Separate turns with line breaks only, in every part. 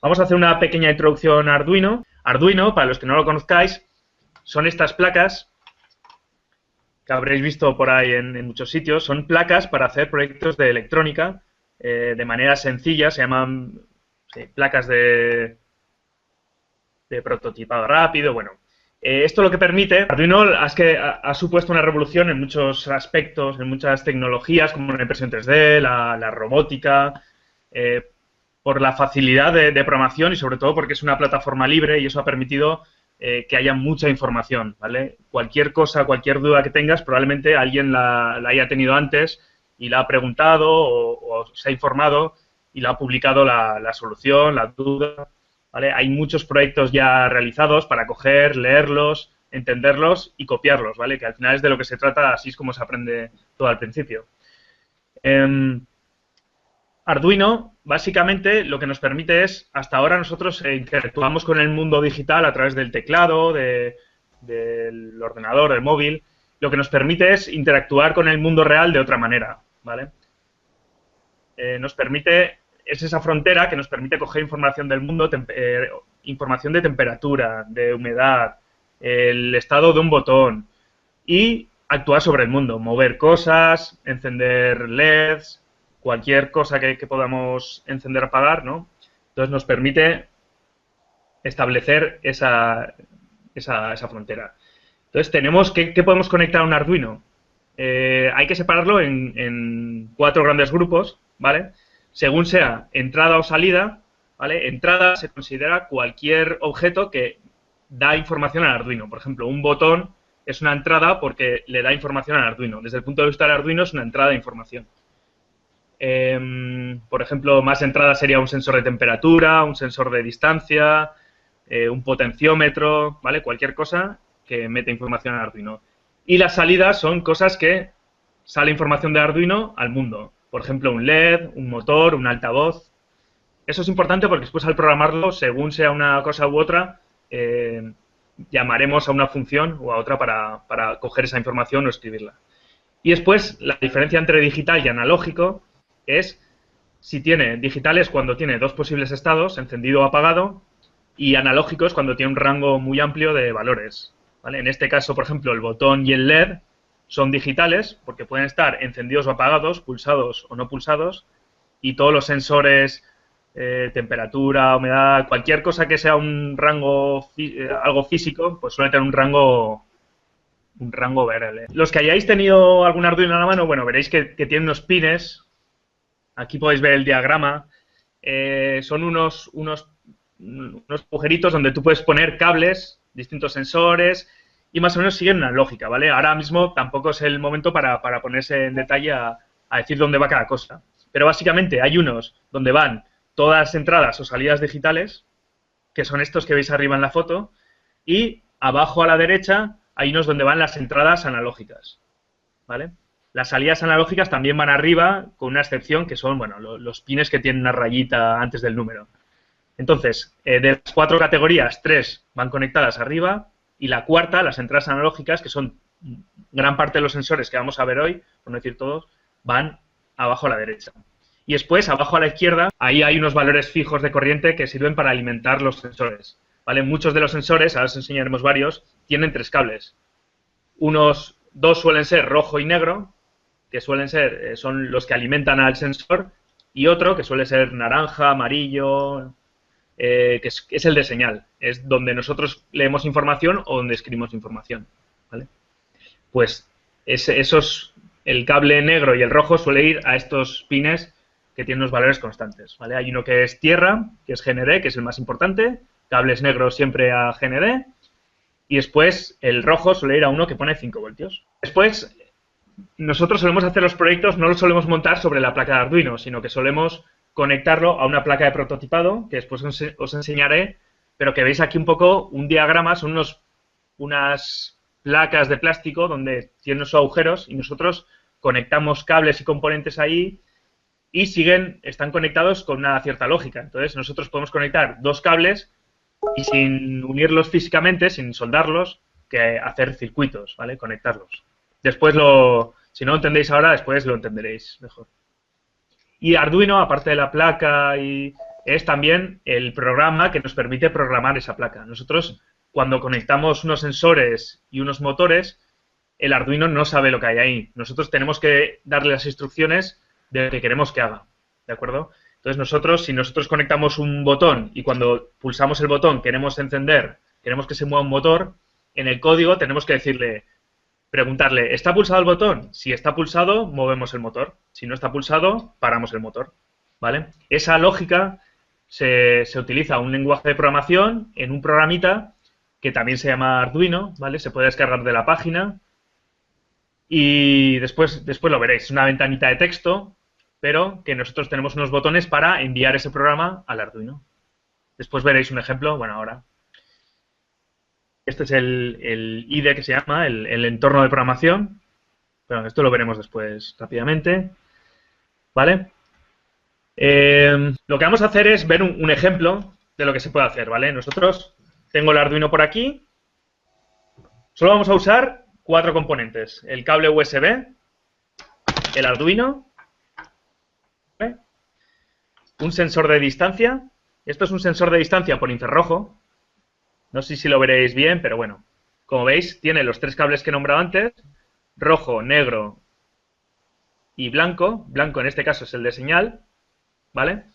Vamos a hacer una pequeña introducción a Arduino. Arduino, para los que no lo conozcáis, son estas placas que habréis visto por ahí en muchos sitios. Son placas para hacer proyectos de electrónica de manera sencilla. Se llaman placas de prototipado rápido. Bueno, esto lo que permite, Arduino es que ha supuesto una revolución en muchos aspectos, en muchas tecnologías, como la impresión 3D, la robótica, por la facilidad de programación y sobre todo porque es una plataforma libre y eso ha permitido que haya mucha información, ¿vale? Cualquier cosa, cualquier duda que tengas, probablemente alguien la haya tenido antes y la ha preguntado o se ha informado y la ha publicado la solución, la duda, ¿vale? Hay muchos proyectos ya realizados para coger, leerlos, entenderlos y copiarlos, ¿vale? Que al final es de lo que se trata, así es como se aprende todo al principio. Arduino, básicamente, lo que nos permite es, hasta ahora nosotros interactuamos con el mundo digital a través del teclado, del ordenador, del móvil. Lo que nos permite es interactuar con el mundo real de otra manera, ¿vale? Nos permite, es esa frontera que nos permite coger información del mundo, información de temperatura, de humedad, el estado de un botón y actuar sobre el mundo, mover cosas, encender LEDs, cualquier cosa que podamos encender o apagar, ¿no? Entonces nos permite establecer esa frontera. Entonces tenemos, ¿qué podemos conectar a un Arduino? Hay que separarlo en 4 grandes grupos, ¿vale? Según sea entrada o salida, ¿vale? Entrada se considera cualquier objeto que da información al Arduino. Por ejemplo, un botón es una entrada porque le da información al Arduino. Desde el punto de vista del Arduino es una entrada de información. Por ejemplo, más entrada sería un sensor de temperatura, un sensor de distancia, un potenciómetro, ¿vale? Cualquier cosa que mete información al Arduino. Y las salidas son cosas que sale información de Arduino al mundo. Por ejemplo, un LED, un motor, un altavoz. Eso es importante porque después al programarlo, según sea una cosa u otra, llamaremos a una función o a otra para coger esa información o escribirla. Y después, la diferencia entre digital y analógico es si tiene digitales cuando tiene 2 posibles estados, encendido o apagado, y analógicos cuando tiene un rango muy amplio de valores, ¿vale? En este caso, por ejemplo, el botón y el LED son digitales porque pueden estar encendidos o apagados, pulsados o no pulsados, y todos los sensores, temperatura, humedad, cualquier cosa que sea un rango, algo físico, pues suele tener un rango variable. Los que hayáis tenido algún Arduino en la mano, bueno, veréis que tiene unos pines. Aquí podéis ver el diagrama. Son unos agujeritos donde tú puedes poner cables, distintos sensores, y más o menos siguen una lógica, ¿vale? Ahora mismo tampoco es el momento para ponerse en detalle a decir dónde va cada cosa. Pero básicamente hay unos donde van todas las entradas o salidas digitales, que son estos que veis arriba en la foto, y abajo a la derecha hay unos donde van las entradas analógicas, ¿vale? Las salidas analógicas también van arriba, con una excepción que son, bueno, los pines que tienen una rayita antes del número. Entonces, de las 4 categorías, 3 van conectadas arriba y la cuarta, las entradas analógicas, que son gran parte de los sensores que vamos a ver hoy, por no decir todos, van abajo a la derecha. Y después, abajo a la izquierda, ahí hay unos valores fijos de corriente que sirven para alimentar los sensores, ¿vale? Muchos de los sensores, ahora os enseñaremos varios, tienen 3 cables. 2 suelen ser rojo y negro, que suelen ser, son los que alimentan al sensor, y otro que suele ser naranja, amarillo, que es el de señal. Es donde nosotros leemos información o donde escribimos información, ¿vale? Pues el cable negro y el rojo suele ir a estos pines que tienen unos valores constantes, ¿vale? Hay uno que es tierra, que es GND, que es el más importante, cables negros siempre a GND, y después el rojo suele ir a uno que pone 5 voltios. Después, nosotros solemos hacer los proyectos, no los solemos montar sobre la placa de Arduino, sino que solemos conectarlo a una placa de prototipado, que después os enseñaré, pero que veis aquí un poco un diagrama, son unas placas de plástico donde tienen unos agujeros y nosotros conectamos cables y componentes ahí y están conectados con una cierta lógica. Entonces, nosotros podemos conectar 2 cables y sin unirlos físicamente, sin soldarlos, que hacer circuitos, ¿vale? Conectarlos. Después si no lo entendéis ahora, después lo entenderéis mejor. Y Arduino, aparte de la placa y es también el programa que nos permite programar esa placa. Nosotros, cuando conectamos unos sensores y unos motores, el Arduino no sabe lo que hay ahí. Nosotros tenemos que darle las instrucciones de lo que queremos que haga, ¿de acuerdo? Entonces nosotros, si nosotros conectamos un botón y cuando pulsamos el botón queremos encender, queremos que se mueva un motor, en el código tenemos que preguntarle, ¿está pulsado el botón? Si está pulsado, movemos el motor. Si no está pulsado, paramos el motor, ¿vale? Esa lógica se utiliza un lenguaje de programación en un programita que también se llama Arduino, ¿vale? Se puede descargar de la página y después lo veréis. Es una ventanita de texto, pero que nosotros tenemos unos botones para enviar ese programa al Arduino. Después veréis un ejemplo, bueno, ahora. Este es el IDE que se llama, el entorno de programación. Pero esto lo veremos después rápidamente. ¿Vale? Lo que vamos a hacer es ver un ejemplo de lo que se puede hacer, ¿vale? Nosotros, tengo el Arduino por aquí. Solo vamos a usar 4 componentes. El cable USB, el Arduino, ¿vale? Un sensor de distancia. Esto es un sensor de distancia por infrarrojo. No sé si lo veréis bien, pero bueno. Como veis, tiene los 3 cables que he nombrado antes. Rojo, negro y blanco. Blanco en este caso es el de señal, ¿vale?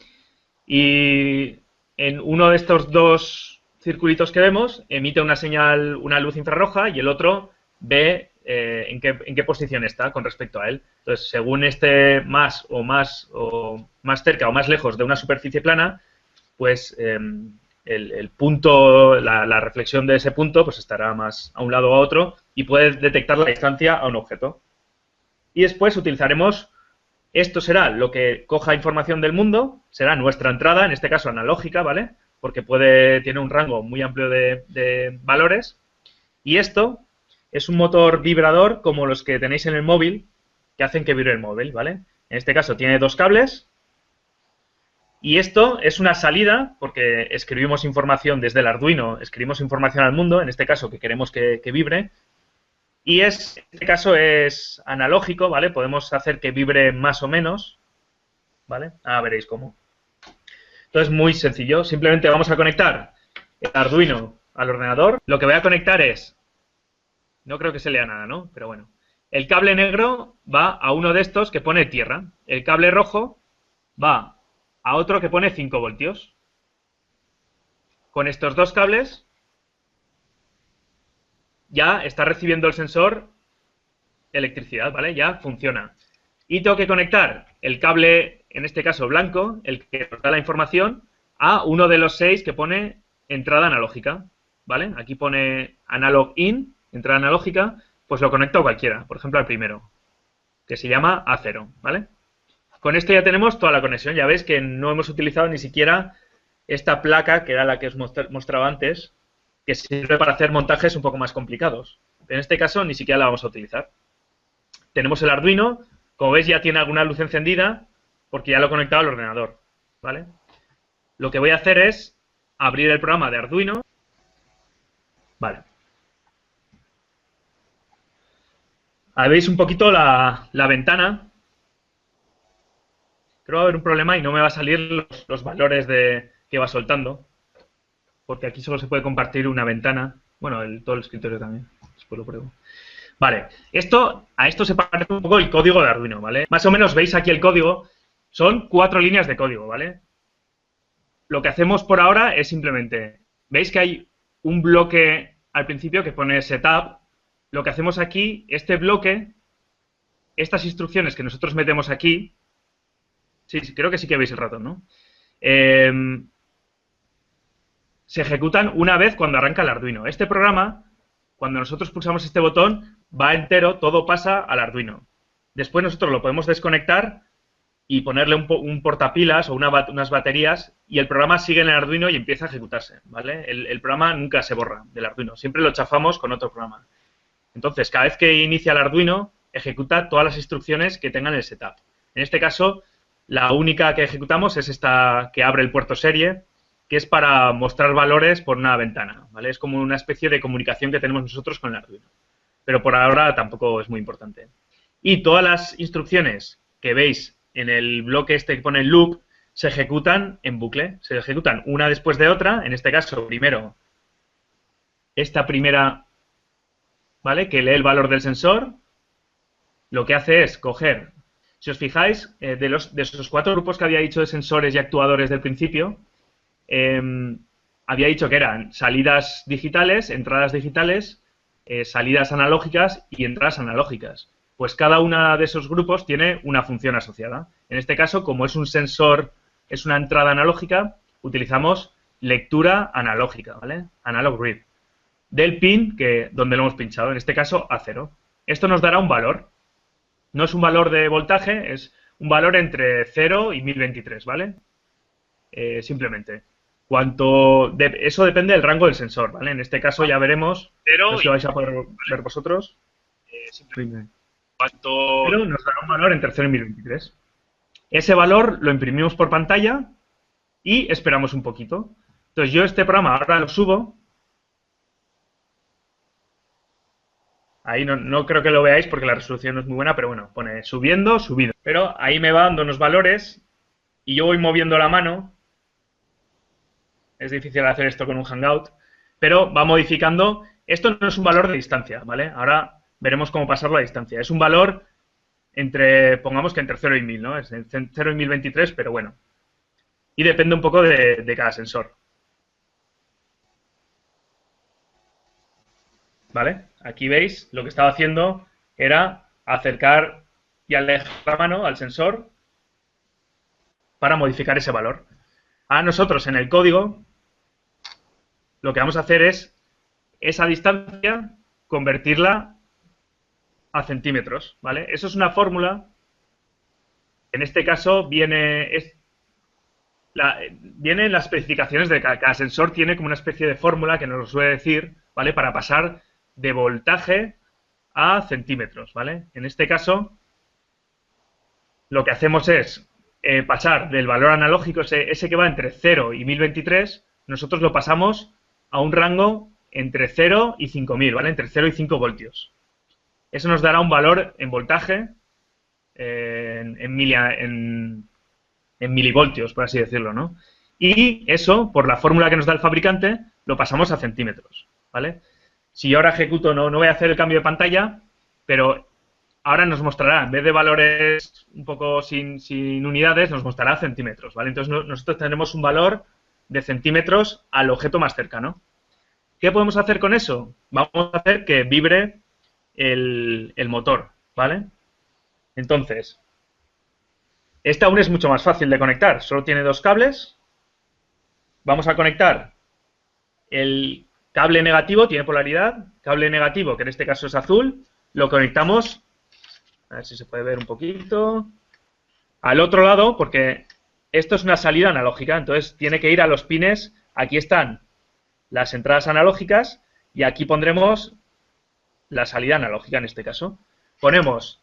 Y en uno de estos 2 circulitos que vemos emite una señal, una luz infrarroja y el otro ve en qué posición está con respecto a él. Entonces, según esté más cerca o más lejos de una superficie plana, pues el punto, la reflexión de ese punto, pues estará más a un lado o a otro y puede detectar la distancia a un objeto. Y después utilizaremos, esto será lo que coja información del mundo, será nuestra entrada, en este caso analógica, ¿vale? Porque tiene un rango muy amplio de valores. Y esto es un motor vibrador como los que tenéis en el móvil, que hacen que vibre el móvil, ¿vale? En este caso tiene 2 cables. Y esto es una salida, porque escribimos información desde el Arduino, escribimos información al mundo, en este caso que queremos que vibre. Y en este caso es analógico, ¿vale? Podemos hacer que vibre más o menos, ¿vale? Ahora veréis cómo. Entonces, muy sencillo. Simplemente vamos a conectar el Arduino al ordenador. Lo que voy a conectar es, no creo que se lea nada, ¿no? Pero bueno. El cable negro va a uno de estos que pone tierra. El cable rojo va a otro que pone 5 voltios. Con estos 2 cables ya está recibiendo el sensor electricidad, ¿vale? Ya funciona. Y tengo que conectar el cable, en este caso blanco, el que nos da la información, a uno de los 6 que pone entrada analógica, ¿vale? Aquí pone analog in, entrada analógica, pues lo conecto a cualquiera, por ejemplo al primero, que se llama A0, ¿vale? Con esto ya tenemos toda la conexión, ya veis que no hemos utilizado ni siquiera esta placa, que era la que os mostraba antes, que sirve para hacer montajes un poco más complicados. En este caso ni siquiera la vamos a utilizar. Tenemos el Arduino, como veis ya tiene alguna luz encendida, porque ya lo he conectado al ordenador, ¿vale? Lo que voy a hacer es abrir el programa de Arduino. Vale. Ahí veis un poquito la ventana. Creo que va a haber un problema y no me va a salir los valores que va soltando. Porque aquí solo se puede compartir una ventana. Bueno, todo el escritorio también. Después lo pruebo. Vale, a esto se parece un poco el código de Arduino, ¿vale? Más o menos veis aquí el código. Son 4 líneas de código, ¿vale? Lo que hacemos por ahora es simplemente, veis que hay un bloque al principio que pone setup. Lo que hacemos aquí, este bloque, estas instrucciones que nosotros metemos aquí, sí, creo que sí que veis el ratón, ¿no? Se ejecutan una vez cuando arranca el Arduino. Este programa, cuando nosotros pulsamos este botón, va entero, todo pasa al Arduino. Después nosotros lo podemos desconectar y ponerle un portapilas o unas baterías y el programa sigue en el Arduino y empieza a ejecutarse, ¿vale? El programa nunca se borra del Arduino, siempre lo chafamos con otro programa. Entonces, cada vez que inicia el Arduino, ejecuta todas las instrucciones que tengan el setup. En este caso, la única que ejecutamos es esta que abre el puerto serie, que es para mostrar valores por una ventana, ¿vale? Es como una especie de comunicación que tenemos nosotros con el Arduino. Pero por ahora tampoco es muy importante. Y todas las instrucciones que veis en el bloque este que pone loop se ejecutan en bucle. Se ejecutan una después de otra. En este caso, primero, esta primera, ¿vale? Que lee el valor del sensor. Lo que hace es coger, si os fijáis, de esos 4 grupos que había dicho de sensores y actuadores del principio, había dicho que eran salidas digitales, entradas digitales, salidas analógicas y entradas analógicas. Pues cada uno de esos grupos tiene una función asociada. En este caso, como es un sensor, es una entrada analógica, utilizamos lectura analógica, ¿vale? Analog read. Del pin donde lo hemos pinchado, en este caso A0. Esto nos dará un valor. No es un valor de voltaje, es un valor entre 0 y 1023, ¿vale? Simplemente. Eso depende del rango del sensor, ¿vale? En este caso ya veremos, no sé si vais a poder ver vosotros. Pero nos dará un valor entre 0 y 1023. Ese valor lo imprimimos por pantalla y esperamos un poquito. Entonces yo este programa ahora lo subo. Ahí no creo que lo veáis porque la resolución no es muy buena, pero bueno, pone subiendo, subido. Pero ahí me va dando unos valores y yo voy moviendo la mano. Es difícil hacer esto con un Hangout, pero va modificando. Esto no es un valor de distancia, ¿vale? Ahora veremos cómo pasarlo a distancia. Es un valor pongamos que entre 0 y 1000, ¿no? Es 0 y 1023, pero bueno. Y depende un poco de cada sensor. ¿Vale? Aquí veis, lo que estaba haciendo era acercar y alejar la mano al sensor para modificar ese valor. Ahora nosotros en el código lo que vamos a hacer es esa distancia convertirla a centímetros, ¿vale? Eso es una fórmula. En este caso viene en las especificaciones de cada sensor, tiene como una especie de fórmula que nos lo suele decir, ¿vale? Para pasar de voltaje a centímetros, ¿vale? En este caso, lo que hacemos es pasar del valor analógico, ese que va entre 0 y 1023, nosotros lo pasamos a un rango entre 0 y 5000, ¿vale? Entre 0 y 5 voltios. Eso nos dará un valor en voltaje, en milivoltios, por así decirlo, ¿no? Y eso, por la fórmula que nos da el fabricante, lo pasamos a centímetros, ¿vale? Si yo ahora ejecuto, no voy a hacer el cambio de pantalla, pero ahora nos mostrará, en vez de valores un poco sin unidades, nos mostrará centímetros, ¿vale? Entonces nosotros tendremos un valor de centímetros al objeto más cercano. ¿Qué podemos hacer con eso? Vamos a hacer que vibre el motor, ¿vale? Entonces, esta aún es mucho más fácil de conectar. Solo tiene 2 cables. Vamos a conectar el cable negativo, tiene polaridad. Cable negativo, que en este caso es azul, lo conectamos, a ver si se puede ver un poquito, al otro lado, porque esto es una salida analógica, entonces tiene que ir a los pines. Aquí están las entradas analógicas y aquí pondremos la salida analógica en este caso. Ponemos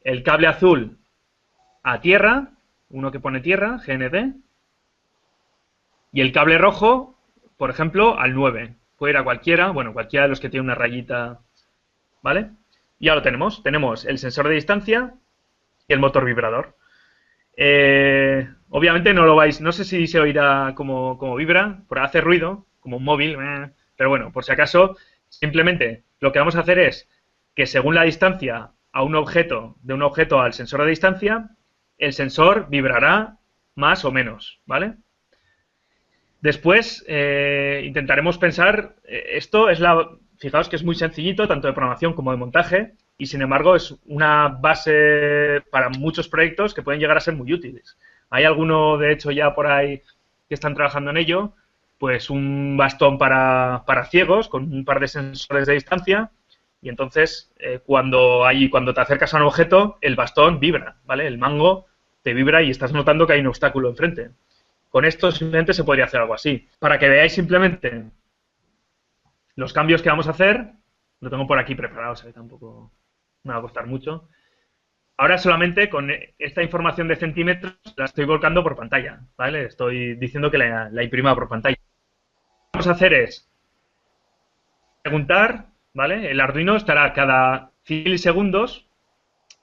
el cable azul a tierra, uno que pone tierra, GND, y el cable rojo, por ejemplo, al 9. Puede ir a cualquiera, bueno, cualquiera de los que tiene una rayita, ¿vale? Y ya lo tenemos. Tenemos el sensor de distancia y el motor vibrador. Obviamente no lo vais, no sé si se oirá como vibra, por hacer ruido, como un móvil, pero bueno, por si acaso, simplemente lo que vamos a hacer es que según la distancia a un objeto, de un objeto al sensor de distancia, el sensor vibrará más o menos, ¿vale? Después intentaremos pensar, fijaos que es muy sencillito, tanto de programación como de montaje, y sin embargo es una base para muchos proyectos que pueden llegar a ser muy útiles. Hay alguno, de hecho, ya por ahí que están trabajando en ello, pues un bastón para ciegos con un par de sensores de distancia, y entonces cuando te acercas a un objeto, el bastón vibra, ¿vale? El mango te vibra y estás notando que hay un obstáculo enfrente. Con esto simplemente se podría hacer algo así. Para que veáis simplemente los cambios que vamos a hacer, lo tengo por aquí preparado, o sea que tampoco me va a costar mucho. Ahora solamente con esta información de centímetros la estoy volcando por pantalla, ¿vale? Estoy diciendo que la imprima por pantalla. Lo que vamos a hacer es preguntar, ¿vale? El Arduino estará cada 100 milisegundos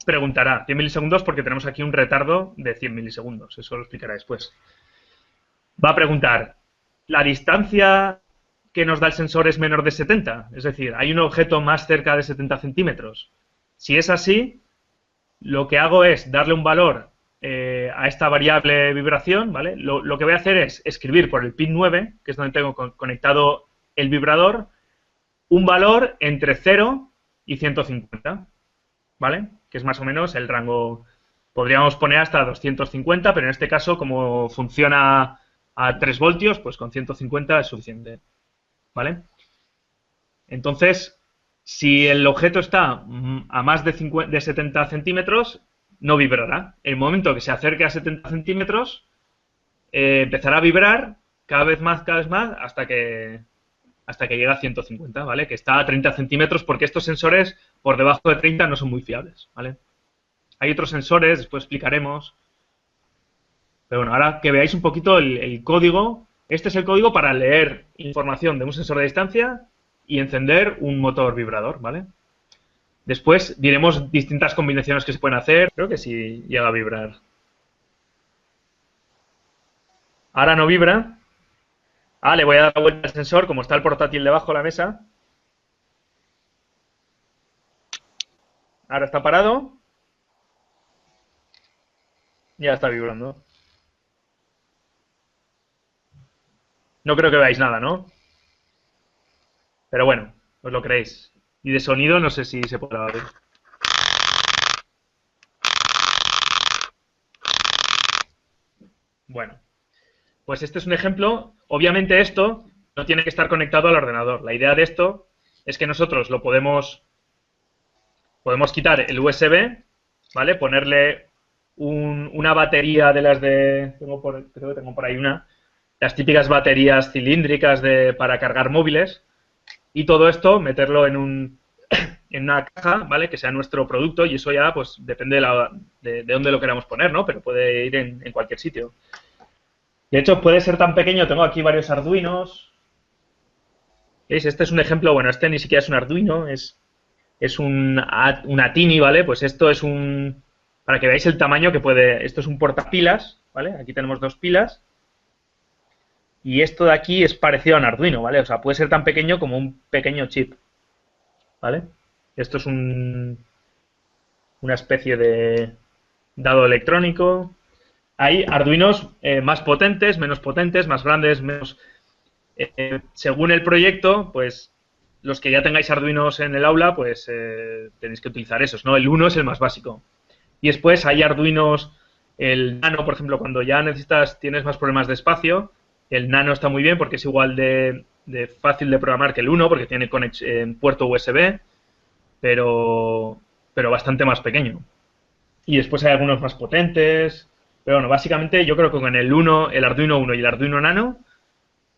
preguntará 100 milisegundos porque tenemos aquí un retardo de 100 milisegundos. Eso lo explicará después. Va a preguntar, ¿la distancia que nos da el sensor es menor de 70? Es decir, ¿hay un objeto más cerca de 70 centímetros? Si es así, lo que hago es darle un valor a esta variable vibración, ¿vale? Lo que voy a hacer es escribir por el pin 9, que es donde tengo conectado el vibrador, un valor entre 0 y 150, ¿vale? Que es más o menos el rango. Podríamos poner hasta 250, pero en este caso, como funciona a 3 voltios, pues con 150 es suficiente, ¿vale? Entonces, si el objeto está a más de 70 centímetros, no vibrará. En el momento que se acerque a 70 centímetros, empezará a vibrar cada vez más, hasta que llega a 150, ¿vale? Que está a 30 centímetros, porque estos sensores por debajo de 30 no son muy fiables, ¿vale? Hay otros sensores, después explicaremos. Pero bueno, ahora que veáis un poquito el código. Este es el código para leer información de un sensor de distancia y encender un motor vibrador, ¿vale? Después diremos distintas combinaciones que se pueden hacer. Creo que sí llega a vibrar. Ahora no vibra. Le voy a dar la vuelta al sensor, como está el portátil debajo de la mesa. Ahora está parado. Ya está vibrando. No creo que veáis nada, ¿no? Pero bueno, os lo creéis. Y de sonido no sé si se podrá ver. Bueno, pues este es un ejemplo. Obviamente esto no tiene que estar conectado al ordenador. La idea de esto es que nosotros lo podemos quitar el USB, ¿vale? Ponerle una batería de las de... creo que tengo por ahí una. Las típicas baterías cilíndricas para cargar móviles. Y todo esto meterlo en una caja, ¿vale? Que sea nuestro producto, y eso ya, pues, depende de dónde lo queramos poner, ¿no? Pero puede ir en cualquier sitio. De hecho, puede ser tan pequeño, tengo aquí varios Arduinos. ¿Veis? Este es un ejemplo, bueno, este ni siquiera es un Arduino, es una Tiny, ¿vale? Pues esto es para que veáis el tamaño que puede, esto es un portapilas, ¿vale? Aquí tenemos 2 pilas. Y esto de aquí es parecido a un Arduino, ¿vale? O sea, puede ser tan pequeño como un pequeño chip, ¿vale? Esto es una especie de dado electrónico. Hay Arduinos más potentes, menos potentes, más grandes, menos... según el proyecto, pues los que ya tengáis Arduinos en el aula, pues tenéis que utilizar esos, ¿no? El 1 es el más básico. Y después hay Arduinos, el Nano, por ejemplo, cuando ya tienes más problemas de espacio, el Nano está muy bien porque es igual de fácil de programar que el 1, porque tiene puerto USB, pero bastante más pequeño. Y después hay algunos más potentes, pero bueno, básicamente yo creo que con el Arduino 1 y el Arduino Nano,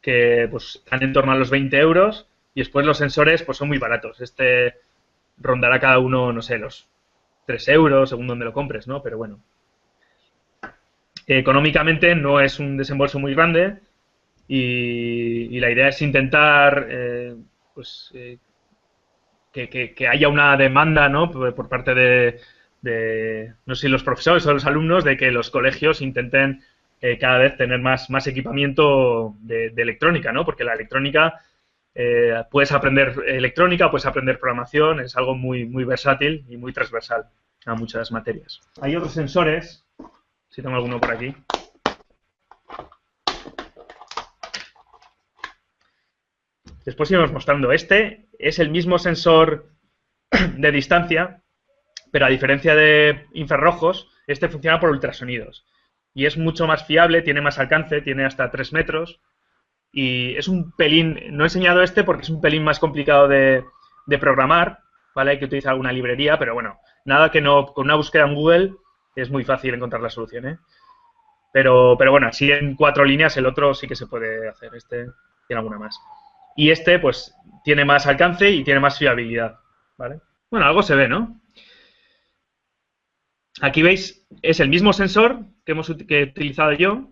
que pues están en torno a los 20 euros, y después los sensores pues son muy baratos. Este rondará cada uno, no sé, los 3 euros, según donde lo compres, ¿no? Pero bueno. Económicamente no es un desembolso muy grande, y la idea es intentar que haya una demanda, ¿no? Por parte no sé si los profesores o los alumnos, de que los colegios intenten cada vez tener más equipamiento de electrónica, ¿no? Porque la electrónica, puedes aprender electrónica, puedes aprender programación, es algo muy, muy versátil y muy transversal a muchas materias. Hay otros sensores, si tengo alguno por aquí. Después iremos mostrando. Este es el mismo sensor de distancia, pero a diferencia de infrarrojos, este funciona por ultrasonidos. Y es mucho más fiable, tiene más alcance, tiene hasta 3 metros. Y es un pelín, no he enseñado este porque es un pelín más complicado de programar, ¿vale? Hay que utilizar alguna librería, pero bueno, nada que no, con una búsqueda en Google es muy fácil encontrar la solución, ¿eh? Pero bueno, así en 4 líneas, el otro sí que se puede hacer, este tiene alguna más. Y este, pues, tiene más alcance y tiene más fiabilidad, ¿vale? Bueno, algo se ve, ¿no? Aquí veis, es el mismo sensor que he utilizado yo,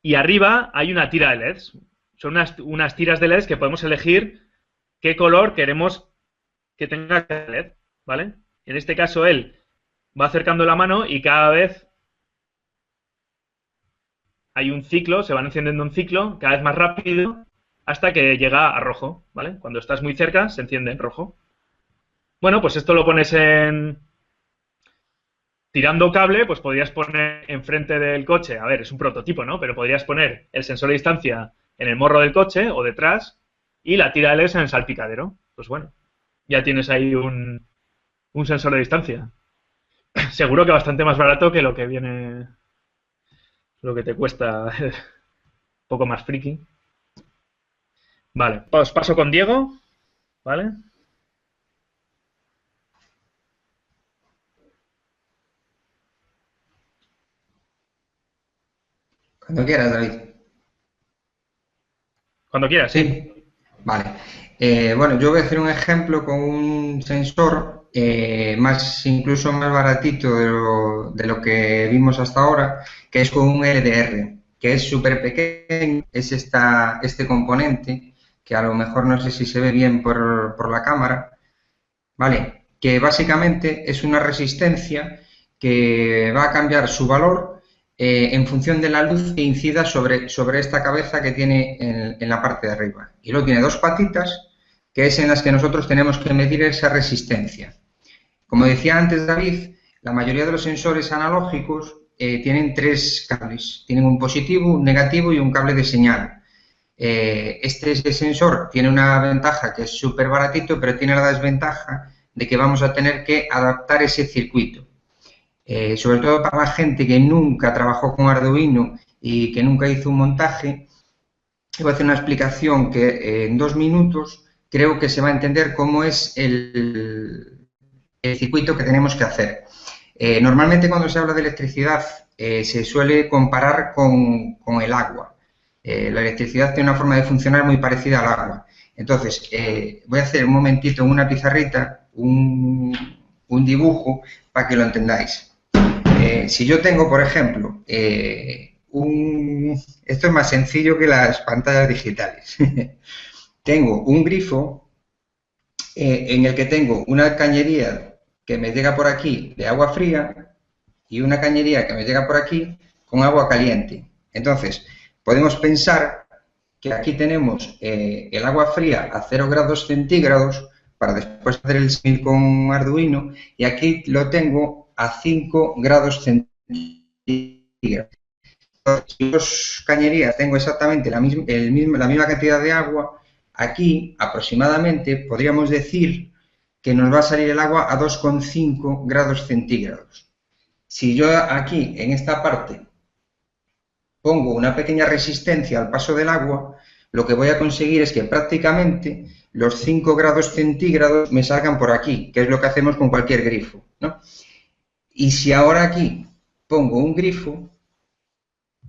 y arriba hay una tira de LEDs. Son unas tiras de LEDs que podemos elegir qué color queremos que tenga el LED, ¿vale? En este caso él va acercando la mano y cada vez hay un ciclo, se van encendiendo un ciclo cada vez más rápido hasta que llega a rojo, ¿vale? Cuando estás muy cerca se enciende en rojo. Bueno, pues esto lo pones en... Tirando cable, pues podrías poner enfrente del coche, a ver, es un prototipo, ¿no? Pero podrías poner el sensor de distancia en el morro del coche o detrás y la tira de LEDs en el salpicadero. Pues bueno, ya tienes ahí un sensor de distancia. Seguro que bastante más barato que lo que viene, lo que te cuesta un poco más friki. Vale, os paso con Diego, ¿vale?
Cuando quieras, David.
Cuando quieras, sí.
Sí, vale. Bueno, yo voy a hacer un ejemplo con un sensor más, incluso más baratito de lo que vimos hasta ahora, que es con un LDR, que es súper pequeño, es este componente, que a lo mejor no sé si se ve bien por la cámara, ¿vale? Que básicamente es una resistencia que va a cambiar su valor en función de la luz que incida sobre esta cabeza que tiene en la parte de arriba. Y luego tiene dos patitas, que es en las que nosotros tenemos que medir esa resistencia. Como decía antes David, la mayoría de los sensores analógicos tienen tres cables. Tienen un positivo, un negativo y un cable de señal. Este sensor tiene una ventaja que es súper baratito, pero tiene la desventaja de que vamos a tener que adaptar ese circuito. Sobre todo para la gente que nunca trabajó con Arduino y que nunca hizo un montaje, voy a hacer una explicación que en 2 minutos creo que se va a entender cómo es el circuito que tenemos que hacer. Normalmente cuando se habla de electricidad se suele comparar con el agua. La electricidad tiene una forma de funcionar muy parecida al agua. Entonces, voy a hacer un momentito en una pizarrita un dibujo para que lo entendáis. Si yo tengo, por ejemplo, esto es más sencillo que las pantallas digitales. Tengo un grifo en el que tengo una cañería que me llega por aquí de agua fría y una cañería que me llega por aquí con agua caliente. Entonces, podemos pensar que aquí tenemos el agua fría a 0 grados centígrados para después hacer el símil con Arduino y aquí lo tengo a 5 grados centígrados. Si dos cañerías tengo exactamente la misma cantidad de agua, aquí aproximadamente podríamos decir que nos va a salir el agua a 2,5 grados centígrados. Si yo aquí, en esta parte, pongo una pequeña resistencia al paso del agua, lo que voy a conseguir es que prácticamente los 5 grados centígrados me salgan por aquí, que es lo que hacemos con cualquier grifo, ¿no? Y si ahora aquí pongo un grifo,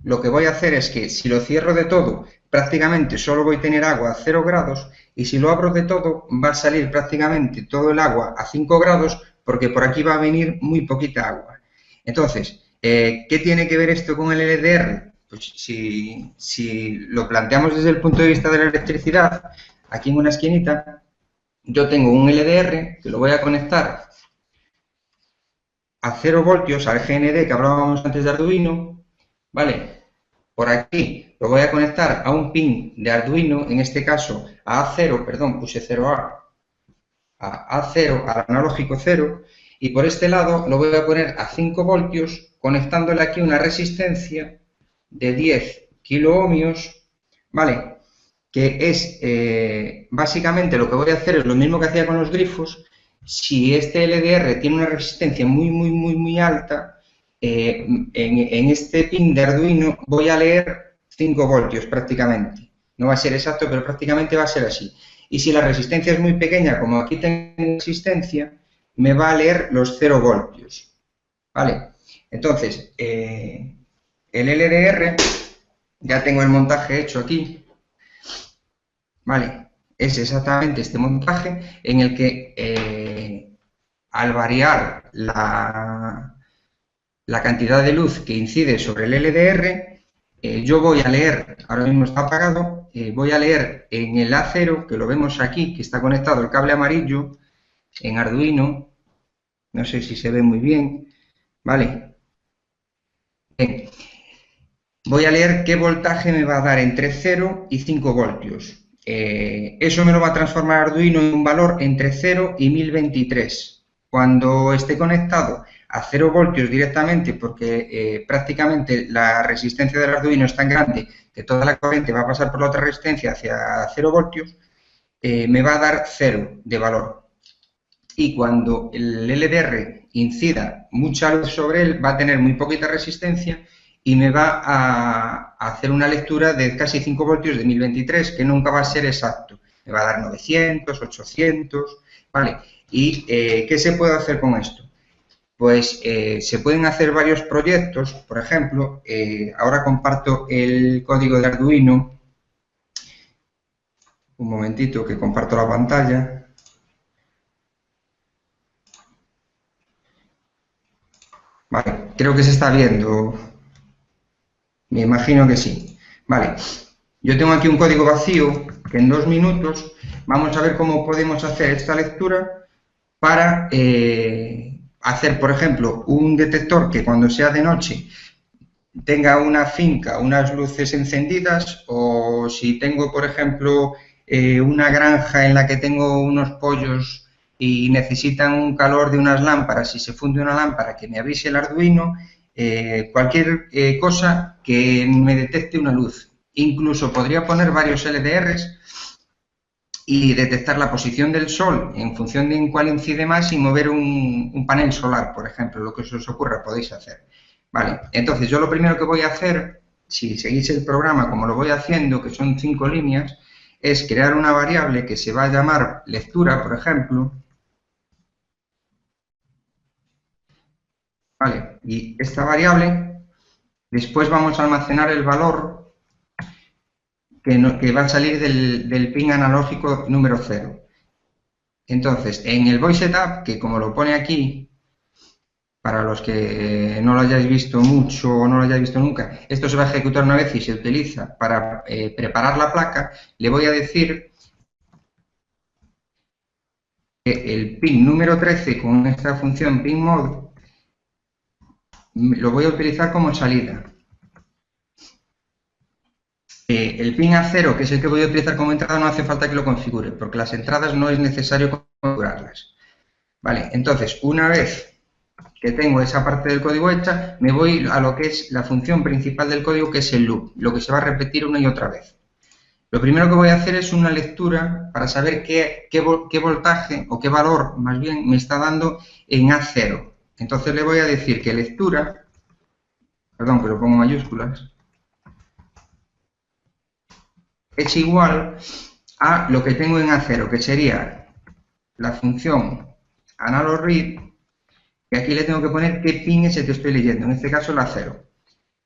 lo que voy a hacer es que si lo cierro de todo, prácticamente solo voy a tener agua a 0 grados y si lo abro de todo, va a salir prácticamente todo el agua a 5 grados porque por aquí va a venir muy poquita agua. Entonces, ¿qué tiene que ver esto con el LDR? Pues si lo planteamos desde el punto de vista de la electricidad, aquí en una esquinita, yo tengo un LDR que lo voy a conectar a 0 voltios al GND que hablábamos antes de Arduino, ¿vale? Por aquí lo voy a conectar a un pin de Arduino, en este caso a A0, perdón, puse 0A, a A0, al analógico 0, y por este lado lo voy a poner a 5 voltios, conectándole aquí una resistencia de 10 kiloohmios, ¿vale? Que es, básicamente lo que voy a hacer es lo mismo que hacía con los grifos. Si este LDR tiene una resistencia muy alta, en este pin de Arduino voy a leer 5 voltios prácticamente. No va a ser exacto, pero prácticamente va a ser así. Y si la resistencia es muy pequeña, como aquí tengo resistencia, me va a leer los 0 voltios. ¿Vale? Entonces, el LDR, ya tengo el montaje hecho aquí. ¿Vale? Es exactamente este montaje en el que al variar la cantidad de luz que incide sobre el LDR, yo voy a leer, ahora mismo está apagado, voy a leer en el A0, que lo vemos aquí, que está conectado el cable amarillo, en Arduino, No sé si se ve muy bien. Vale. Bien. Voy a leer qué voltaje me va a dar entre 0 y 5 voltios. Eso me lo va a transformar Arduino en un valor entre 0 y 1023. Cuando esté conectado a 0 voltios directamente, porque prácticamente la resistencia del Arduino es tan grande que toda la corriente va a pasar por la otra resistencia hacia 0 voltios, me va a dar 0 de valor. Y cuando el LDR incida mucha luz sobre él, va a tener muy poquita resistencia y me va a hacer una lectura de casi 5 voltios de 1023, que nunca va a ser exacto. Me va a dar 900, 800, ¿vale? ¿Y qué se puede hacer con esto? Pues se pueden hacer varios proyectos. Por ejemplo, ahora comparto el código de Arduino. Un momentito que comparto la pantalla. Vale, creo que se está viendo. Me imagino que sí. Vale, yo tengo aquí un código vacío que en 2 minutos vamos a ver cómo podemos hacer esta lectura para hacer, por ejemplo, un detector que cuando sea de noche tenga una finca, unas luces encendidas, o si tengo, por ejemplo, una granja en la que tengo unos pollos y necesitan un calor de unas lámparas, si se funde una lámpara que me avise el Arduino, cualquier cosa que me detecte una luz. Incluso podría poner varios LDRs y detectar la posición del sol en función de en cuál incide más y mover un panel solar, por ejemplo, lo que se os ocurra, podéis hacer. Vale, entonces yo lo primero que voy a hacer, si seguís el programa como lo voy haciendo, que son 5 líneas, es crear una variable que se va a llamar lectura, por ejemplo. Vale, y esta variable, después vamos a almacenar el valor que va a salir del pin analógico número 0. Entonces, en el void setup, que como lo pone aquí, para los que no lo hayáis visto mucho o no lo hayáis visto nunca, esto se va a ejecutar una vez y se utiliza para preparar la placa. Le voy a decir que el pin número 13 con esta función pinMode lo voy a utilizar como salida. El pin A0, que es el que voy a utilizar como entrada, no hace falta que lo configure, porque las entradas no es necesario configurarlas. Vale, entonces, una vez que tengo esa parte del código hecha, me voy a lo que es la función principal del código, que es el loop, lo que se va a repetir una y otra vez. Lo primero que voy a hacer es una lectura para saber qué voltaje o qué valor, más bien, me está dando en A0. Entonces le voy a decir que lectura, perdón, que lo pongo en mayúsculas, es igual a lo que tengo en A0, que sería la función analogRead, y aquí le tengo que poner qué pin es el que estoy leyendo, en este caso el A0.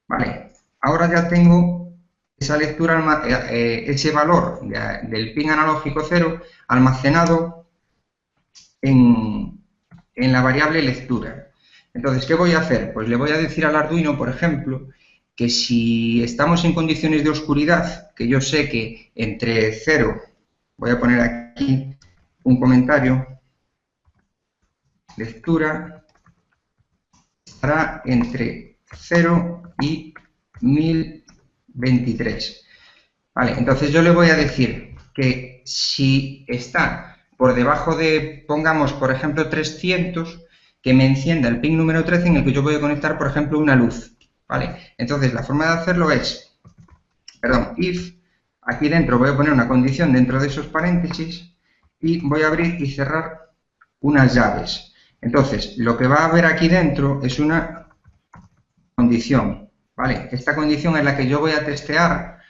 Vale, ahora ya tengo esa lectura, ese valor del pin analógico 0 almacenado en la variable lectura. Entonces, ¿qué voy a hacer? Pues le voy a decir al Arduino, por ejemplo, que si estamos en condiciones de oscuridad, que yo sé que entre 0, voy a poner aquí un comentario, lectura, estará entre 0 y 1023. Vale, entonces yo le voy a decir que si está por debajo de, pongamos, por ejemplo, 300, que me encienda el pin número 13 en el que yo voy a conectar, por ejemplo, una luz. ¿Vale? Entonces, la forma de hacerlo es, perdón, if, aquí dentro voy a poner una condición dentro de esos paréntesis y voy a abrir y cerrar unas llaves. Entonces, lo que va a haber aquí dentro es una condición, ¿vale? Esta condición es la que yo voy a testear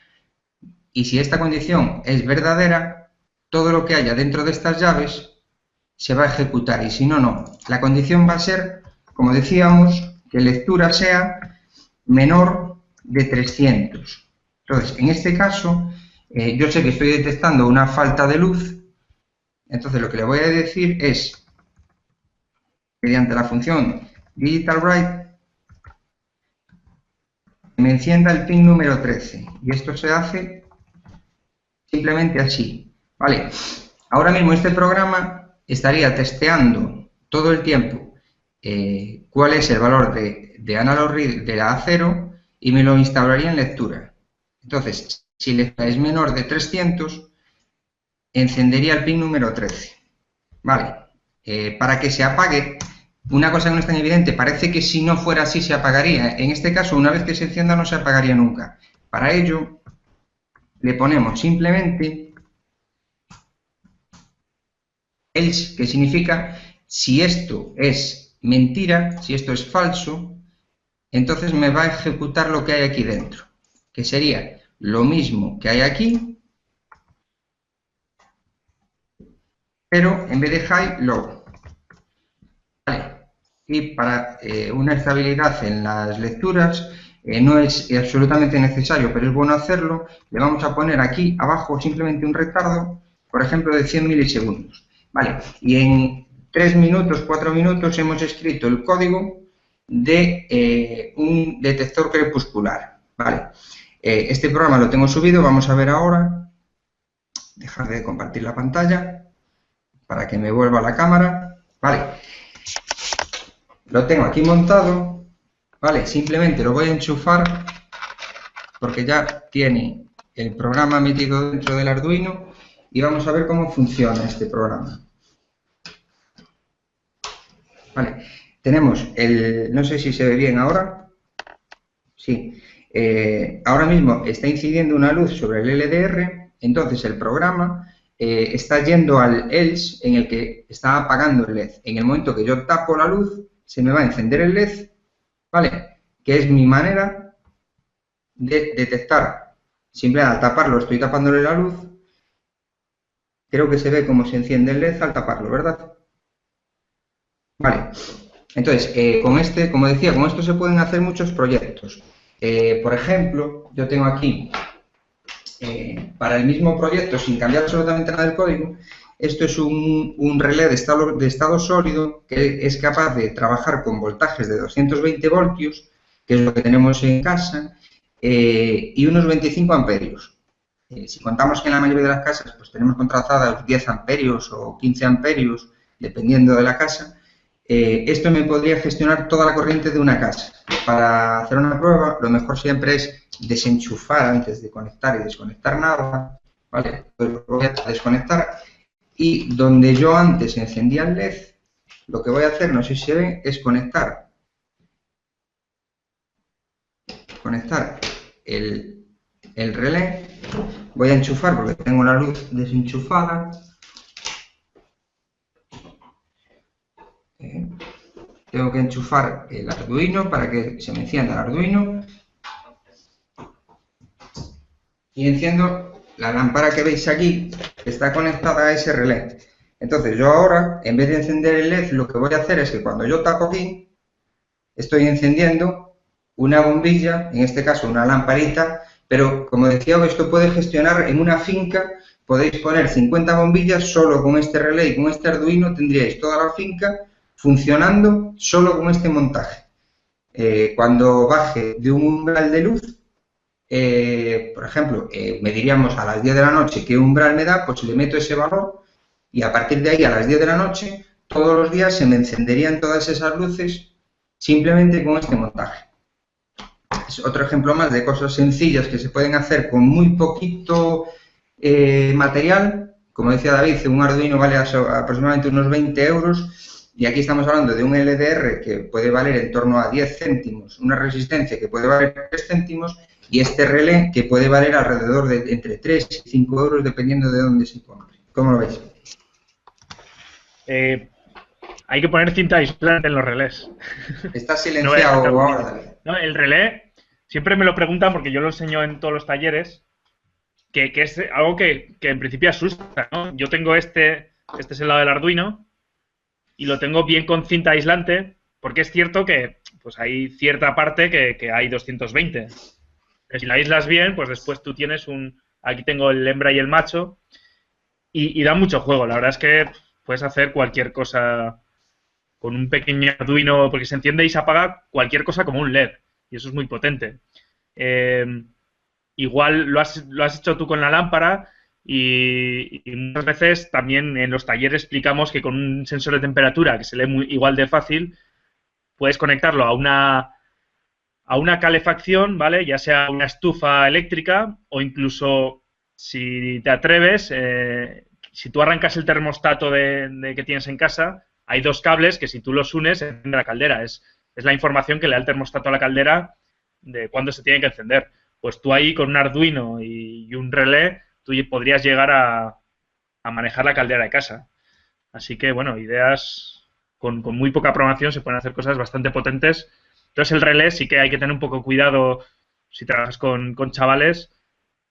y si esta condición es verdadera, todo lo que haya dentro de estas llaves se va a ejecutar y si no, no. La condición va a ser, como decíamos, que lectura sea menor de 300. Entonces, en este caso, yo sé que estoy detectando una falta de luz, entonces lo que le voy a decir es, mediante la función digitalWrite, que me encienda el pin número 13. Y esto se hace simplemente así. Vale. Ahora mismo este programa estaría testeando todo el tiempo cuál es el valor de analog read de la A0 y me lo instalaría en lectura. Entonces, si lectura es menor de 300, encendería el pin número 13. Vale, para que se apague, una cosa que no es tan evidente, parece que si no fuera así se apagaría. En este caso, una vez que se encienda no se apagaría nunca. Para ello, le ponemos simplemente else, que significa si esto es mentira, si esto es falso, entonces me va a ejecutar lo que hay aquí dentro, que sería lo mismo que hay aquí, pero en vez de high, low. Vale. Y para una estabilidad en las lecturas, no es absolutamente necesario, pero es bueno hacerlo, le vamos a poner aquí abajo simplemente un retardo, por ejemplo, de 100 milisegundos. Vale, y en 3 minutos, 4 minutos hemos escrito el código de un detector crepuscular. Vale, este programa lo tengo subido, vamos a ver ahora, dejar de compartir la pantalla para que me vuelva a la cámara. Vale, lo tengo aquí montado, vale, simplemente lo voy a enchufar porque ya tiene el programa metido dentro del Arduino y vamos a ver cómo funciona este programa. Vale, tenemos el, no sé si se ve bien ahora, sí, ahora mismo está incidiendo una luz sobre el LDR, entonces el programa está yendo al else en el que está apagando el LED. En el momento que yo tapo la luz, se me va a encender el LED, ¿vale? Que es mi manera de detectar. Simplemente al taparlo estoy tapándole la luz. Creo que se ve cómo se enciende el LED al taparlo, ¿verdad? Vale. Entonces, con este, como decía, con esto se pueden hacer muchos proyectos. Por ejemplo, yo tengo aquí, para el mismo proyecto, sin cambiar absolutamente nada del código, esto es un relé de estado sólido que es capaz de trabajar con voltajes de 220 voltios, que es lo que tenemos en casa, y unos 25 amperios. Si contamos que en la mayoría de las casas pues tenemos contratadas 10 amperios o 15 amperios, dependiendo de la casa, esto me podría gestionar toda la corriente de una casa. Para hacer una prueba, lo mejor siempre es desenchufar antes de conectar y desconectar nada, ¿vale? Pues voy a desconectar y donde yo antes encendía el LED, lo que voy a hacer, no sé si se ve, es conectar el relé. Voy a enchufar porque tengo la luz desenchufada. Tengo que enchufar el Arduino para que se me encienda el Arduino. Y enciendo la lámpara que veis aquí, que está conectada a ese relé. Entonces yo ahora, en vez de encender el LED, lo que voy a hacer es que cuando yo tapo aquí, estoy encendiendo una bombilla, en este caso una lamparita, pero como decía, esto puede gestionar en una finca, podéis poner 50 bombillas solo con este relé y con este Arduino tendríais toda la finca funcionando solo con este montaje. Cuando baje de un umbral de luz, por ejemplo, mediríamos a las 10 de la noche qué umbral me da, pues le meto ese valor y a partir de ahí a las 10 de la noche, todos los días se me encenderían todas esas luces simplemente con este montaje. Es otro ejemplo más de cosas sencillas que se pueden hacer con muy poquito material. Como decía David, un Arduino vale aproximadamente unos 20 euros y aquí estamos hablando de un LDR que puede valer en torno a 10 céntimos, una resistencia que puede valer 3 céntimos y este relé que puede valer alrededor de entre 3 y 5 euros dependiendo de dónde se compre. ¿Cómo lo veis?
Hay que poner cinta aislante en los relés.
Está silenciado ahora, David.
No, el relé, siempre me lo preguntan porque yo lo enseño en todos los talleres, que es algo que en principio asusta, ¿no? Yo tengo este es el lado del Arduino, y lo tengo bien con cinta aislante, porque es cierto que pues hay cierta parte que hay 220. Pero si la aíslas bien, pues después tú tienes aquí tengo el hembra y el macho, y da mucho juego. La verdad es que puedes hacer cualquier cosa con un pequeño Arduino, porque se enciende y se apaga cualquier cosa como un LED, y eso es muy potente. Igual lo has hecho tú con la lámpara y muchas veces también en los talleres explicamos que con un sensor de temperatura que se lee igual de fácil, puedes conectarlo a una calefacción, ¿vale? Ya sea una estufa eléctrica o incluso, si te atreves, si tú arrancas el termostato que tienes en casa, hay dos cables que si tú los unes, se enciende la caldera. Es la información que le da el termostato a la caldera de cuándo se tiene que encender. Pues tú ahí con un Arduino y un relé, tú podrías llegar a manejar la caldera de casa. Así que, bueno, ideas con muy poca programación se pueden hacer cosas bastante potentes. Entonces el relé sí que hay que tener un poco cuidado si trabajas con chavales,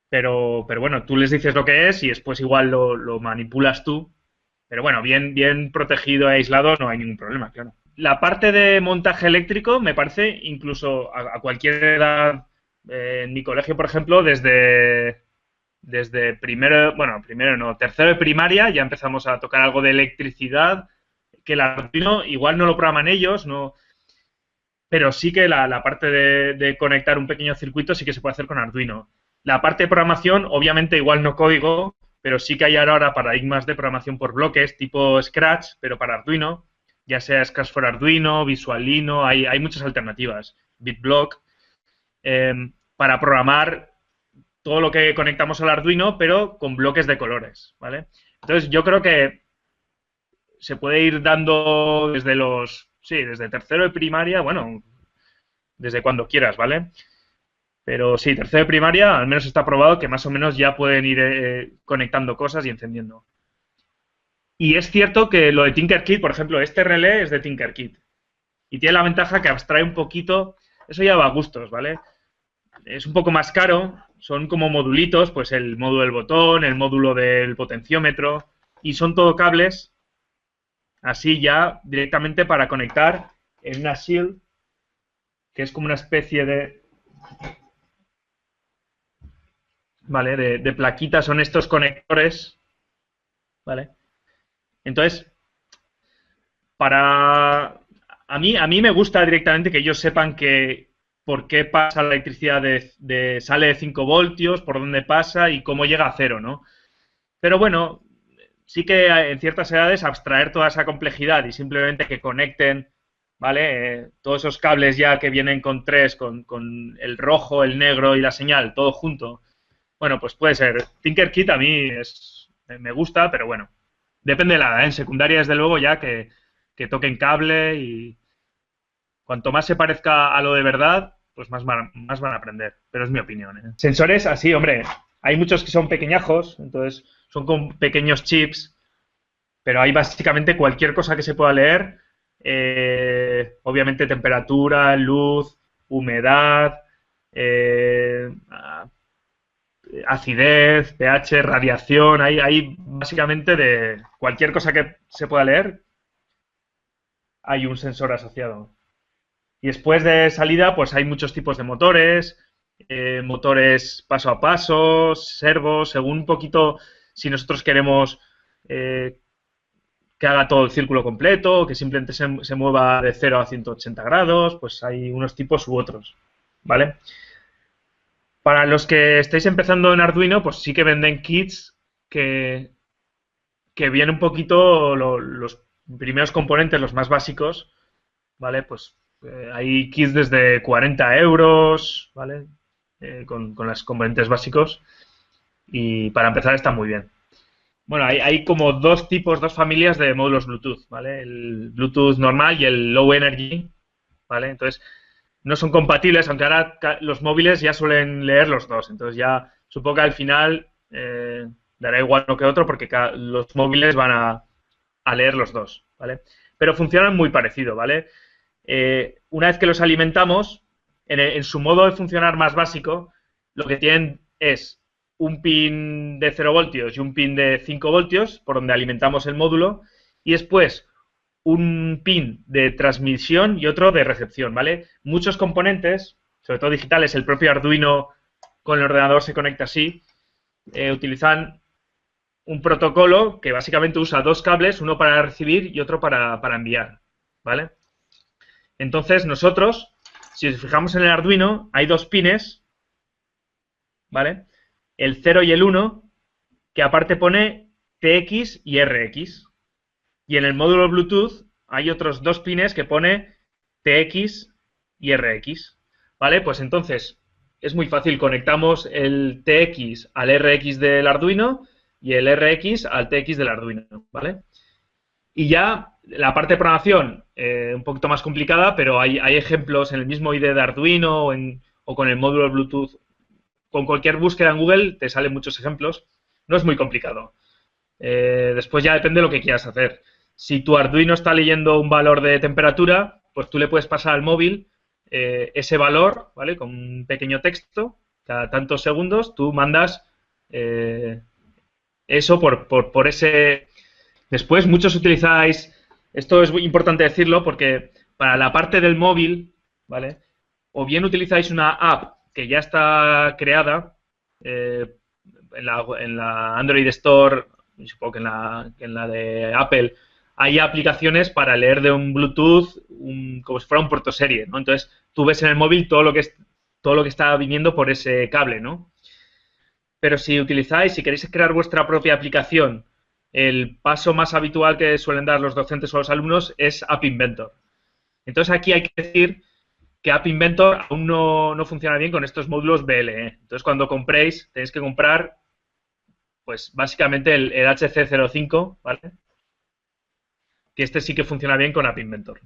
pero bueno, tú les dices lo que es y después igual lo manipulas tú. Pero bueno, bien protegido e aislado no hay ningún problema, claro. La parte de montaje eléctrico me parece incluso a cualquier edad, en mi colegio, por ejemplo, desde primero no, tercero de primaria ya empezamos a tocar algo de electricidad, que el Arduino igual no lo programan ellos, no, pero sí que la parte de conectar un pequeño circuito sí que se puede hacer con Arduino. La parte de programación, obviamente igual no código, pero sí que hay ahora paradigmas de programación por bloques, tipo Scratch, pero para Arduino, ya sea Scratch for Arduino, Visualino, hay muchas alternativas, BitBlock, para programar todo lo que conectamos al Arduino, pero con bloques de colores, ¿vale? Entonces, yo creo que se puede ir dando desde tercero de primaria, bueno, desde cuando quieras, ¿vale? Pero sí, tercero de primaria, al menos está probado que más o menos ya pueden ir conectando cosas y encendiendo. Y es cierto que lo de Tinkercad, por ejemplo, este relé es de Tinkercad. Y tiene la ventaja que abstrae un poquito, eso ya va a gustos, ¿vale? Es un poco más caro, son como modulitos, pues el módulo del botón, el módulo del potenciómetro, y son todo cables, así ya directamente para conectar en una shield, que es como una especie ¿vale? De plaquitas, son estos conectores, ¿vale? Entonces, a mí me gusta directamente que ellos sepan que por qué pasa la electricidad sale de 5 voltios, por dónde pasa y cómo llega a cero, ¿no? Pero bueno, sí que en ciertas edades abstraer toda esa complejidad y simplemente que conecten, ¿vale? Todos esos cables ya que vienen con tres, con el rojo, el negro y la señal, todo junto. Bueno, pues puede ser. Tinkercad a mí me gusta, pero bueno, depende de la edad, ¿eh? En secundaria, desde luego, ya que toquen cable y cuanto más se parezca a lo de verdad, pues más van a aprender. Pero es mi opinión, ¿eh? Sensores, así, hombre, hay muchos que son pequeñajos, entonces son con pequeños chips, pero hay básicamente cualquier cosa que se pueda leer, obviamente temperatura, luz, humedad, acidez, pH, radiación, hay básicamente de cualquier cosa que se pueda leer, hay un sensor asociado. Y después de salida, pues hay muchos tipos de motores, motores paso a paso, servos, según un poquito si nosotros queremos que haga todo el círculo completo, que simplemente se mueva de 0 a 180 grados, pues hay unos tipos u otros, ¿vale? Para los que estáis empezando en Arduino, pues sí que venden kits que vienen un poquito los primeros componentes, los más básicos, ¿vale? Pues hay kits desde 40 euros, ¿vale? Con los componentes básicos y para empezar está muy bien. Bueno, hay como dos familias de módulos Bluetooth, ¿vale? El Bluetooth normal y el Low Energy, ¿vale? Entonces, no son compatibles, aunque ahora los móviles ya suelen leer los dos. Entonces, ya supongo que al final dará igual uno que otro porque los móviles van a leer los dos, ¿vale? Pero funcionan muy parecido, ¿vale? Una vez que los alimentamos, en su modo de funcionar más básico, lo que tienen es un pin de 0 voltios y un pin de 5 voltios, por donde alimentamos el módulo, y después un pin de transmisión y otro de recepción, ¿vale? Muchos componentes, sobre todo digitales, el propio Arduino con el ordenador se conecta así, utilizan un protocolo que básicamente usa dos cables, uno para recibir y otro para enviar, ¿vale? Entonces nosotros, si nos fijamos en el Arduino, hay dos pines, ¿vale? El 0 y el 1, que aparte pone TX y RX. Y en el módulo Bluetooth hay otros dos pines que pone TX y RX, ¿vale? Pues entonces es muy fácil, conectamos el TX al RX del Arduino y el RX al TX del Arduino, ¿vale? Y ya la parte de programación, un poquito más complicada, pero hay ejemplos en el mismo IDE de Arduino o con el módulo Bluetooth. Con cualquier búsqueda en Google te salen muchos ejemplos. No es muy complicado. Después ya depende de lo que quieras hacer. Si tu Arduino está leyendo un valor de temperatura, pues tú le puedes pasar al móvil ese valor, ¿vale? Con un pequeño texto, cada tantos segundos, tú mandas eso por ese. Después, muchos utilizáis, esto es muy importante decirlo porque para la parte del móvil, ¿vale? O bien utilizáis una app que ya está creada en la Android Store, supongo que en la de Apple, hay aplicaciones para leer de un Bluetooth como si fuera un puerto serie, ¿no? Entonces, tú ves en el móvil todo lo que está viniendo por ese cable, ¿no? Pero si queréis crear vuestra propia aplicación, el paso más habitual que suelen dar los docentes o los alumnos es App Inventor. Entonces aquí hay que decir que App Inventor aún no funciona bien con estos módulos BLE. Entonces cuando compréis, tenéis que comprar, pues básicamente el HC05, ¿vale? Que este sí que funciona bien con App Inventor.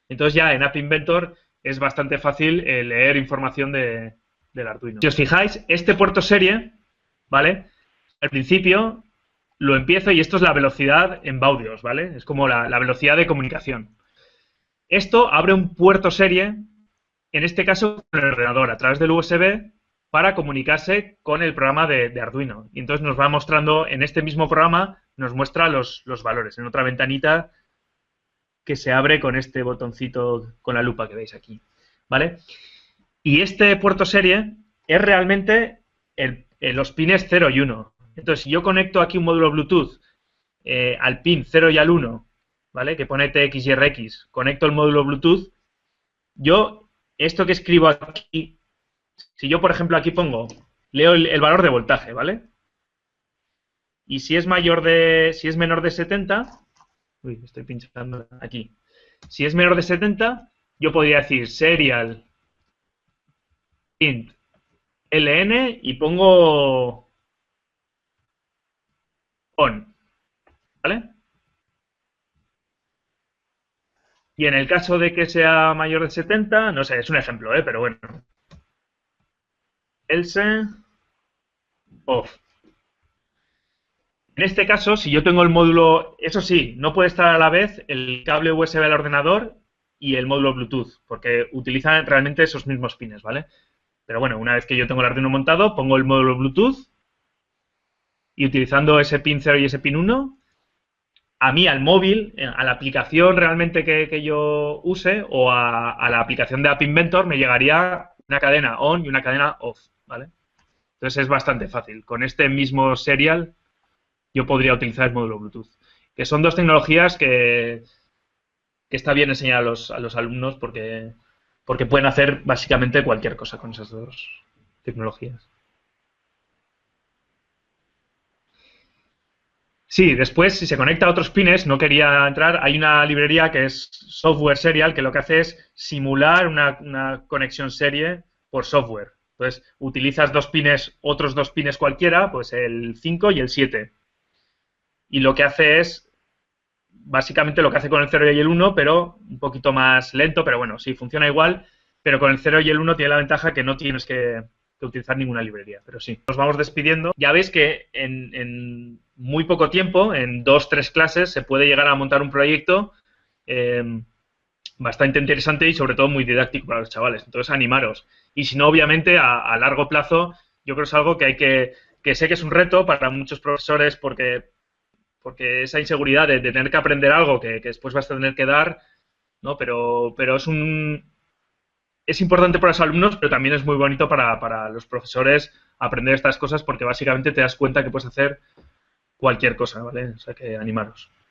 Entonces ya en App Inventor es bastante fácil leer información del Arduino. Si os fijáis, este puerto serie, ¿vale? Al principio lo empiezo y esto es la velocidad en baudios, ¿vale? Es como la velocidad de comunicación. Esto abre un puerto serie, en este caso con el ordenador, a través del USB, para comunicarse con el programa de Arduino. Y entonces nos va mostrando, en este mismo programa, nos muestra los valores, en otra ventanita que se abre con este botoncito con la lupa que veis aquí, ¿vale? Y este puerto serie es realmente los pines 0 y 1. Entonces, si yo conecto aquí un módulo Bluetooth al pin 0 y al 1, ¿vale? Que pone TX y RX, conecto el módulo Bluetooth, esto que escribo aquí, si yo, por ejemplo, aquí leo el valor de voltaje, ¿vale? Y si es menor de 70, uy, estoy pinchando aquí. Si es menor de 70, yo podría decir serial int ln y pongo on, ¿vale? Y en el caso de que sea mayor de 70, no sé, es un ejemplo, pero bueno. Else off. En este caso, si yo tengo el módulo, eso sí, no puede estar a la vez el cable USB al ordenador y el módulo Bluetooth, porque utilizan realmente esos mismos pines, ¿vale? Pero bueno, una vez que yo tengo el Arduino montado, pongo el módulo Bluetooth y utilizando ese pin 0 y ese pin 1, a mí, al móvil, a la aplicación realmente que yo use o a la aplicación de App Inventor me llegaría una cadena on y una cadena off, ¿vale? Entonces es bastante fácil. Con este mismo serial yo podría utilizar el módulo Bluetooth. Que son dos tecnologías que está bien enseñar a los alumnos porque pueden hacer básicamente cualquier cosa con esas dos tecnologías. Sí, después, si se conecta a otros pines, no quería entrar, hay una librería que es Software Serial, que lo que hace es simular una conexión serie por software. Entonces, utilizas otros dos pines cualquiera, pues el 5 y el 7. Y lo que hace es, básicamente lo que hace con el 0 y el 1, pero un poquito más lento, pero bueno, sí, funciona igual, pero con el 0 y el 1 tiene la ventaja que no tienes que utilizar ninguna librería, pero sí. Nos vamos despidiendo. Ya veis que en muy poco tiempo, en 2-3 clases, se puede llegar a montar un proyecto bastante interesante y sobre todo muy didáctico para los chavales. Entonces, animaros. Y si no, obviamente, a largo plazo, yo creo que es algo que sé que es un reto para muchos profesores porque esa inseguridad de tener que aprender algo que después vas a tener que dar, ¿no? Pero es importante para los alumnos, pero también es muy bonito para los profesores aprender estas cosas porque básicamente te das cuenta que puedes hacer cualquier cosa, ¿vale? O sea que animaros.